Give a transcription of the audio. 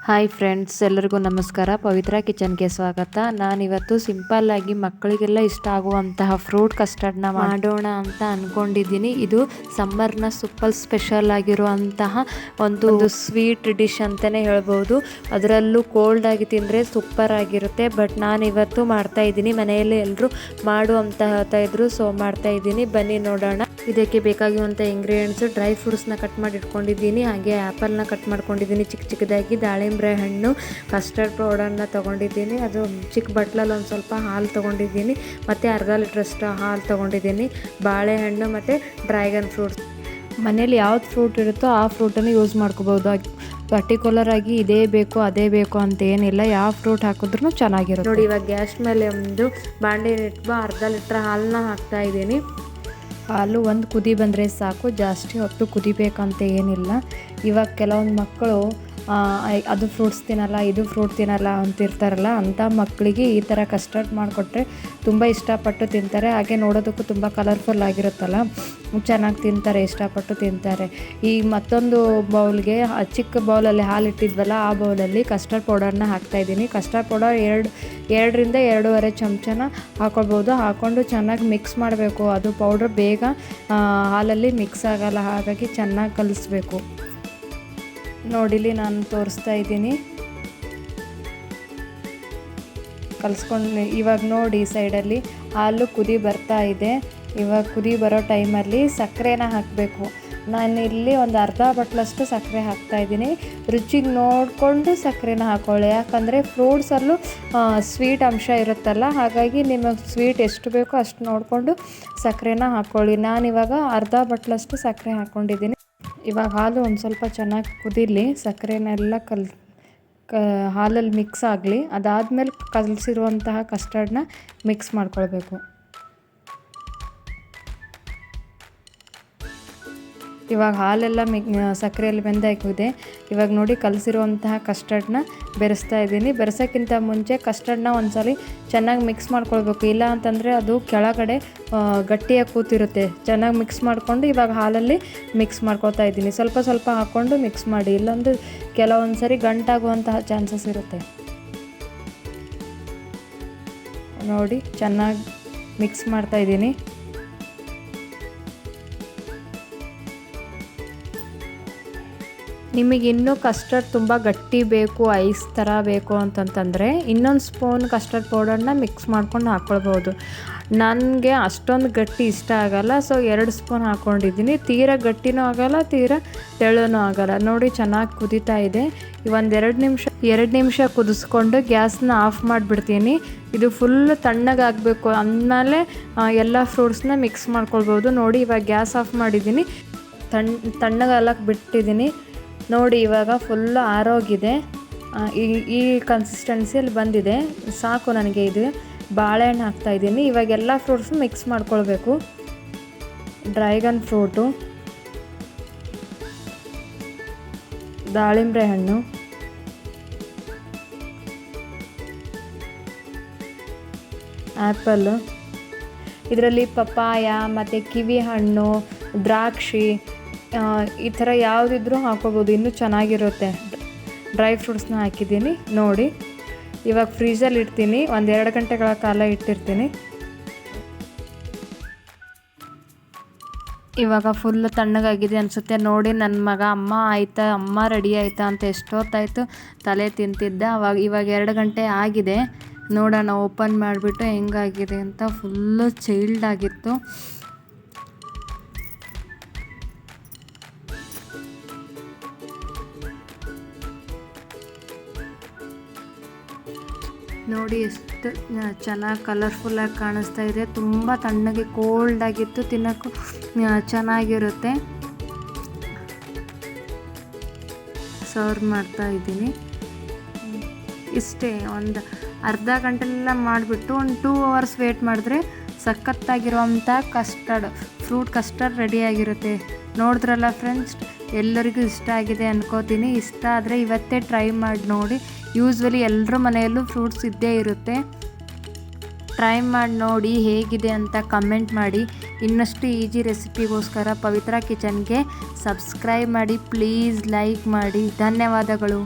Hi friends, ಎಲ್ಲರಿಗೂ ನಮಸ್ಕಾರ. ಪವಿತ್ರ ಕಿಚನ್ಗೆ ಸ್ವಾಗತ. ನಾನಿವತ್ತು ಸಿಂಪಲ್ಲಾಗಿ ಮಕ್ಕಳಿಗೆಲ್ಲ ಇಷ್ಟ ಆಗುವಂತಹ ಫ್ರೂಟ್ ಕಸ್ಟರ್ಡ್ನ ಮಾಡೋಣ ಅಂತ ಅಂದ್ಕೊಂಡಿದ್ದೀನಿ. ಇದು ಸಮ್ಮರ್ನ ಸೂಪರ್ ಸ್ಪೆಷಲ್ ಆಗಿರುವಂತಹ ಒಂದು ಸ್ವೀಟ್ ಡಿಶ್ ಅಂತಲೇ ಹೇಳ್ಬೋದು. ಅದರಲ್ಲೂ ಕೋಲ್ಡ್ ಆಗಿ ತಿಂದರೆ ಸೂಪರ್ ಆಗಿರುತ್ತೆ. ಬಟ್ ನಾನಿವತ್ತು ಮಾಡ್ತಾ ಇದ್ದೀನಿ, ಮನೆಯಲ್ಲಿ ಎಲ್ಲರೂ ಮಾಡುವಂತ ಹೇಳ್ತಾ ಇದ್ರು, ಸೊ ಮಾಡ್ತಾ ಇದ್ದೀನಿ. ಬನ್ನಿ ನೋಡೋಣ. ಇದಕ್ಕೆ ಬೇಕಾಗಿರುವಂಥ ಇಂಗ್ರೀಡಿಯೆಂಟ್ಸು: ಡ್ರೈ ಫ್ರೂಟ್ಸ್ನ ಕಟ್ ಮಾಡಿ ಇಟ್ಕೊಂಡಿದ್ದೀನಿ, ಹಾಗೆ ಆ್ಯಪಲ್ನ ಕಟ್ ಮಾಡ್ಕೊಂಡಿದ್ದೀನಿ ಚಿಕ್ಕ ಚಿಕ್ಕದಾಗಿ, ದಾಳಿಂಬೆ ಹಣ್ಣು, ಕಸ್ಟರ್ಡ್ ಪೌಡರ್ನ ತೊಗೊಂಡಿದ್ದೀನಿ, ಅದು ಚಿಕ್ಕ ಬಟ್ಲಲ್ಲಿ ಒಂದು ಸ್ವಲ್ಪ ಹಾಲು ತೊಗೊಂಡಿದ್ದೀನಿ, ಮತ್ತು ಅರ್ಧ ಲೀಟ್ರಷ್ಟು ಹಾಲು ತೊಗೊಂಡಿದ್ದೀನಿ, ಬಾಳೆಹಣ್ಣು ಮತ್ತು ಡ್ರ್ಯಾಗನ್ ಫ್ರೂಟ್ಸ್. ಮನೇಲಿ ಯಾವ್ದು ಫ್ರೂಟ್ ಇರುತ್ತೋ ಆ ಫ್ರೂಟನ್ನು ಯೂಸ್ ಮಾಡ್ಕೋಬೋದು. ಪರ್ಟಿಕ್ಯುಲರ್ ಆಗಿ ಇದೇ ಬೇಕು ಅದೇ ಬೇಕು ಅಂತ ಏನಿಲ್ಲ, ಯಾವ ಫ್ರೂಟ್ ಹಾಕಿದ್ರೂ ಚೆನ್ನಾಗಿರುತ್ತೆ. ನೋಡಿ, ಇವಾಗ ಗ್ಯಾಸ್ ಮೇಲೆ ಒಂದು ಬಾಂಡೆ ಇಟ್ಟು ಅರ್ಧ ಲೀಟ್ರ್ ಹಾಲನ್ನ ಹಾಕ್ತಾ ಇದ್ದೀನಿ. ಹಾಲು ಒಂದು ಕುದಿ ಬಂದರೆ ಸಾಕು, ಜಾಸ್ತಿ ಹೊತ್ತು ಕುದಿಬೇಕಂತ ಏನಿಲ್ಲ. ಇವಾಗ ಕೆಲವೊಂದು ಮಕ್ಕಳು ಅದು ಫ್ರೂಟ್ಸ್ ತಿನ್ನಲ್ಲ, ಇದು ಫ್ರೂಟ್ ತಿನ್ನಲ್ಲ ಅಂತಿರ್ತಾರಲ್ಲ, ಅಂಥ ಮಕ್ಕಳಿಗೆ ಈ ಥರ ಕಸ್ಟರ್ಡ್ ಮಾಡಿಕೊಟ್ರೆ ತುಂಬ ಇಷ್ಟಪಟ್ಟು ತಿಂತಾರೆ. ಹಾಗೆ ನೋಡೋದಕ್ಕೂ ತುಂಬ ಕಲರ್ಫುಲ್ ಆಗಿರುತ್ತಲ್ಲ, ಚೆನ್ನಾಗಿ ತಿಂತಾರೆ, ಇಷ್ಟಪಟ್ಟು ತಿಂತಾರೆ. ಈ ಮತ್ತೊಂದು ಬೌಲ್ಗೆ, ಚಿಕ್ಕ ಬೌಲಲ್ಲಿ ಹಾಲು ಇಟ್ಟಿದ್ವಲ್ಲ ಆ ಬೌಲಲ್ಲಿ ಕಸ್ಟರ್ಡ್ ಪೌಡರ್ನ ಹಾಕ್ತಾಯಿದ್ದೀನಿ. ಕಸ್ಟರ್ಡ್ ಪೌಡರ್ 2ರಿಂದ 2.5 ಚಮಚನ ಹಾಕ್ಕೊಳ್ಬೋದು. ಹಾಕ್ಕೊಂಡು ಚೆನ್ನಾಗಿ ಮಿಕ್ಸ್ ಮಾಡಬೇಕು. ಅದು ಪೌಡ್ರ್ ಬೇಗ ಹಾಲಲ್ಲಿ ಮಿಕ್ಸ್ ಆಗಲ್ಲ, ಹಾಗಾಗಿ ಚೆನ್ನಾಗಿ ಕಲಿಸ್ಬೇಕು. ನೋಡಿಲಿ, ನಾನು ತೋರಿಸ್ತಾ ಇದ್ದೀನಿ, ಕಲಿಸ್ಕೊಂಡು. ಇವಾಗ ನೋಡಿ, ಸೈಡಲ್ಲಿ ಹಾಲು ಕುದಿ ಬರ್ತಾ ಇದೆ. ಇವಾಗ ಕುದಿ ಬರೋ ಟೈಮಲ್ಲಿ ಸಕ್ಕರೆನ ಹಾಕಬೇಕು. ನಾನಿಲ್ಲಿ ಒಂದು ಅರ್ಧ ಬಟ್ಲಷ್ಟು ಸಕ್ಕರೆ ಹಾಕ್ತಾಯಿದ್ದೀನಿ. ರುಚಿಗೆ ನೋಡಿಕೊಂಡು ಸಕ್ಕರೆನ ಹಾಕ್ಕೊಳ್ಳಿ, ಯಾಕಂದರೆ ಫ್ರೂಟ್ಸಲ್ಲೂ ಸ್ವೀಟ್ ಅಂಶ ಇರುತ್ತಲ್ಲ, ಹಾಗಾಗಿ ನಿಮಗೆ ಸ್ವೀಟ್ ಎಷ್ಟು ಬೇಕೋ ಅಷ್ಟು ನೋಡಿಕೊಂಡು ಸಕ್ಕರೆನ ಹಾಕ್ಕೊಳ್ಳಿ. ನಾನಿವಾಗ ಅರ್ಧ ಬಟ್ಲಷ್ಟು ಸಕ್ಕರೆ ಹಾಕ್ಕೊಂಡಿದ್ದೀನಿ. ಇವಾಗ ಹಾಲು ಒಂದು ಸ್ವಲ್ಪ ಚೆನ್ನಾಗಿ ಕುದೀಲಿ, ಸಕ್ಕರೆನೆಲ್ಲ ಹಾಲಲ್ಲಿ ಮಿಕ್ಸ್ ಆಗಲಿ. ಅದಾದಮೇಲೆ ಕಲಸಿರುವಂತಹ ಕಸ್ಟರ್ಡ್ನ ಮಿಕ್ಸ್ ಮಾಡ್ಕೊಳ್ಬೇಕು. ಇವಾಗ ಹಾಲೆಲ್ಲ ಸಕ್ಕರೆಯಲ್ಲಿ ಬೆಂದಾಗಿದೆ. ಇವಾಗ ನೋಡಿ, ಕಲಸಿರುವಂತಹ ಕಸ್ಟರ್ಡ್ನ ಬೆರೆಸ್ತಾ ಇದ್ದೀನಿ. ಬೆರೆಸೋಕ್ಕಿಂತ ಮುಂಚೆ ಕಸ್ಟರ್ಡ್ನ ಒಂದ್ಸಲ ಚೆನ್ನಾಗಿ ಮಿಕ್ಸ್ ಮಾಡ್ಕೊಳ್ಬೇಕು, ಇಲ್ಲ ಅಂತಂದರೆ ಅದು ಕೆಳಗಡೆ ಗಟ್ಟಿಯಾಗಿ ಕೂತಿರುತ್ತೆ. ಚೆನ್ನಾಗಿ ಮಿಕ್ಸ್ ಮಾಡಿಕೊಂಡು ಇವಾಗ ಹಾಲಲ್ಲಿ ಮಿಕ್ಸ್ ಮಾಡ್ಕೊಳ್ತಾ ಇದ್ದೀನಿ. ಸ್ವಲ್ಪ ಸ್ವಲ್ಪ ಹಾಕ್ಕೊಂಡು ಮಿಕ್ಸ್ ಮಾಡಿ, ಇಲ್ಲಾಂದರೆ ಕೆಲವೊಂದು ಸರಿ ಗಂಟಾಗುವಂತಹ ಚಾನ್ಸಸ್ ಇರುತ್ತೆ. ನೋಡಿ, ಚೆನ್ನಾಗಿ ಮಿಕ್ಸ್ ಮಾಡ್ತಾ ಇದ್ದೀನಿ. ನಿಮಗೆ ಇನ್ನೂ ಕಸ್ಟರ್ಡ್ ತುಂಬ ಗಟ್ಟಿ ಬೇಕು, ಐಸ್ ಥರ ಬೇಕು ಅಂತಂತಂದರೆ ಇನ್ನೊಂದು ಸ್ಪೂನ್ ಕಸ್ಟರ್ಡ್ ಪೌಡರ್ನ ಮಿಕ್ಸ್ ಮಾಡ್ಕೊಂಡು ಹಾಕ್ಕೊಳ್ಬೋದು. ನನಗೆ ಅಷ್ಟೊಂದು ಗಟ್ಟಿ ಇಷ್ಟ ಆಗೋಲ್ಲ, ಸೊ 2 ಸ್ಪೂನ್ ಹಾಕ್ಕೊಂಡಿದ್ದೀನಿ. ತೀರಾ ಗಟ್ಟಿನೂ ಆಗೋಲ್ಲ, ತೀರಾ ತೆಳ್ಳನೂ ಆಗೋಲ್ಲ. ನೋಡಿ, ಚೆನ್ನಾಗಿ ಕುದೀತಾ ಇದೆ. ಒಂದು 2 ನಿಮಿಷ ಕುದಿಸ್ಕೊಂಡು ಗ್ಯಾಸ್ನ ಆಫ್ ಮಾಡಿಬಿಡ್ತೀನಿ. ಇದು ಫುಲ್ ತಣ್ಣಗಾಗಬೇಕು, ಅಂದಮೇಲೆ ಎಲ್ಲ ಫ್ರೂಟ್ಸ್ನ ಮಿಕ್ಸ್ ಮಾಡ್ಕೊಳ್ಬೋದು. ನೋಡಿ, ಇವಾಗ ಗ್ಯಾಸ್ ಆಫ್ ಮಾಡಿದ್ದೀನಿ, ತಣ್ಣಗಾಗಕ್ಕೆ ಬಿಟ್ಟಿದ್ದೀನಿ. ನೋಡಿ, ಇವಾಗ ಫುಲ್ ಆರೋಗಿದೆ, ಈ ಕನ್ಸಿಸ್ಟೆನ್ಸಿಯಲ್ಲಿ ಬಂದಿದೆ, ಸಾಕು ನನಗೆ. ಇದು ಬಾಳೆಹಣ್ಣು ಹಾಕ್ತಾಯಿದ್ದೀನಿ. ಇವಾಗ ಎಲ್ಲ ಫ್ರೂಟ್ಸು ಮಿಕ್ಸ್ ಮಾಡ್ಕೊಳ್ಬೇಕು. ಡ್ರ್ಯಾಗನ್ ಫ್ರೂಟು, ದಾಳಿಂಬೆ ಹಣ್ಣು, ಆ್ಯಪಲ್ಲು, ಇದರಲ್ಲಿ ಪಪಾಯ ಮತ್ತು ಕಿವಿ ಹಣ್ಣು, ದ್ರಾಕ್ಷಿ, ಈ ಥರ ಯಾವುದಿದ್ರೂ ಹಾಕೋಬೋದು, ಇನ್ನೂ ಚೆನ್ನಾಗಿರುತ್ತೆ. ಡ್ರೈ ಫ್ರೂಟ್ಸ್ನ ಹಾಕಿದ್ದೀನಿ. ನೋಡಿ, ಇವಾಗ ಫ್ರೀಜಲ್ಲಿ ಇಡ್ತೀನಿ, 1-2 ಗಂಟೆಗಳ ಕಾಲ ಇಟ್ಟಿರ್ತೀನಿ. ಇವಾಗ ಫುಲ್ ತಣ್ಣಗಾಗಿದೆ ಅನಿಸುತ್ತೆ. ನೋಡಿ, ನನ್ನ ಮಗ ಅಮ್ಮ ರೆಡಿ ಆಯಿತಾ ಅಂತ ಎಷ್ಟೊತ್ತಾಯಿತು ತಲೆ ತಿಂತಿದ್ದ. ಇವಾಗ 2 ಗಂಟೆ ಆಗಿದೆ. ನೋಡೋಣ, ಓಪನ್ ಮಾಡಿಬಿಟ್ಟು ಹೆಂಗಾಗಿದೆ ಅಂತ. ಫುಲ್ಲು ಚೈಲ್ಡ್ ಆಗಿತ್ತು. ನೋಡಿ, ಎಷ್ಟು ಚೆನ್ನಾಗಿ ಕಲರ್ಫುಲ್ಲಾಗಿ ಕಾಣಿಸ್ತಾ ಇದೆ. ತುಂಬ ತಣ್ಣಗೆ ಕೋಲ್ಡ್ ಆಗಿತ್ತು, ತಿನ್ನೋಕ್ಕೂ ಚೆನ್ನಾಗಿರುತ್ತೆ. ಸರ್ವ್ ಮಾಡ್ತಾ ಇದ್ದೀನಿ. ಇಷ್ಟೇ, ಒಂದು ಅರ್ಧ ಗಂಟೆಲೆಲ್ಲ ಮಾಡಿಬಿಟ್ಟು ಒಂದು 2 ಅವರ್ಸ್ ವೇಟ್ ಮಾಡಿದ್ರೆ ಸಖತ್ತಾಗಿರುವಂಥ ಫ್ರೂಟ್ ಕಸ್ಟರ್ಡ್ ರೆಡಿಯಾಗಿರುತ್ತೆ. ನೋಡಿದ್ರಲ್ಲ ಫ್ರೆಂಡ್ಸ್, ಎಲ್ಲರಿಗೂ ಇಷ್ಟ ಆಗಿದೆ ಅನ್ಕೋತೀನಿ. ಇಷ್ಟ ಆದರೆ ಇವತ್ತೇ ಟ್ರೈ ಮಾಡಿ ನೋಡಿ. ಯೂಸ್ವಲಿ ಎಲ್ಲರ ಮನೆಯಲ್ಲೂ ಫ್ರೂಟ್ಸ್ ಇದ್ದೇ ಇರುತ್ತೆ. ಟ್ರೈ ಮಾಡಿ ನೋಡಿ ಹೇಗಿದೆ ಅಂತ ಕಮೆಂಟ್ ಮಾಡಿ. ಇನ್ನಷ್ಟು ಈಜಿ ರೆಸಿಪಿಗೋಸ್ಕರ ಪವಿತ್ರ ಕಿಚನ್ಗೆ ಸಬ್ಸ್ಕ್ರೈಬ್ ಮಾಡಿ, ಪ್ಲೀಸ್ ಲೈಕ್ ಮಾಡಿ. ಧನ್ಯವಾದಗಳು.